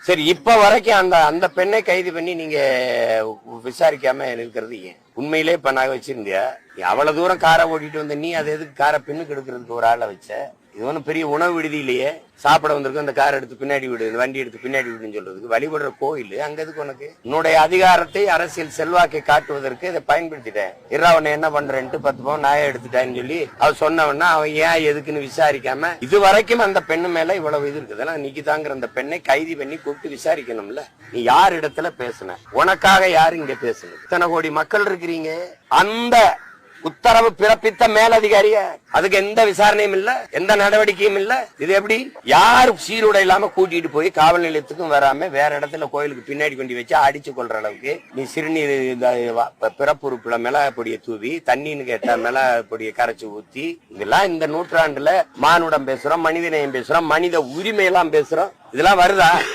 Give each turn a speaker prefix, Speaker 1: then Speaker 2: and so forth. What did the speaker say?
Speaker 1: சரி, இப்ப வரைக்கும் அந்த அந்த பெண்ணை கைது பண்ணி நீங்க விசாரிக்காம இருக்கிறது ஏன்? உண்மையிலே இப்ப நான் வச்சிருந்தியா? அவ்வளவு தூரம் காரை ஓட்டிட்டு வந்த நீ அதை எதுக்கு காரை பின்னுக்கு எடுக்கிறதுக்கு ஒரு ஆளை வச்ச? இது ஒன்றும் பெரிய உணவு விடுதியிலேயே சாப்பிட வந்திருக்கு, அந்த கார் எடுத்து பின்னாடி விடு, வண்டி எடுத்து பின்னாடி விடுன்னு சொல்றதுக்கு வழிபடுற கோயில் அங்க எதுக்கு உனக்கு? உன்னுடைய அதிகாரத்தை, அரசியல் செல்வாக்கை காட்டுவதற்கு இதை பயன்படுத்திட்டேன். இரா உன்னை என்ன பண்றேன்ட்டு 10 பவுன் நாயை எடுத்துட்டான்னு சொல்லி அவ சொன்னவன்னா அவன் ஏன் எதுக்குன்னு விசாரிக்காம இது வரைக்கும் அந்த பெண்ணு மேல இவ்வளவு இது இருக்குது. நிக்கிதாங்கிற அந்த பெண்ணை கைது பண்ணி கூப்பிட்டு விசாரிக்கணும்ல. நீ யார் இடத்துல பேசுன? உனக்காக யாரு இங்க பேசணும்? இத்தனை கோடி மக்கள் இருக்கிறீங்க. அந்த உத்தரவு பிறப்பித்த மேலதிகாரிய அதுக்கு எந்த விசாரணையும் இல்ல, எந்த நடவடிக்கையும் இல்ல. இது எப்படி? யாரு சீருடை இல்லாம கூட்டிட்டு போய் காவல் நிலையத்துக்கும் வராம வேற இடத்துல கோயிலுக்கு பின்னாடி கொண்டு வச்சு அடிச்சு கொள்ற அளவுக்கு நீ சிறுநீர் பிறப்புறுப்புல மிளகா பொடியை தூவி, தண்ணின்னு கேட்ட மிளகா பொடியை கரைச்சு ஊத்தி, இதெல்லாம் இந்த நூற்றாண்டுல மானுடம் பேசுறோம், மனிதநேயம் பேசுறோம், மனித உரிமை எல்லாம் பேசுறோம். இதெல்லாம் வருதா?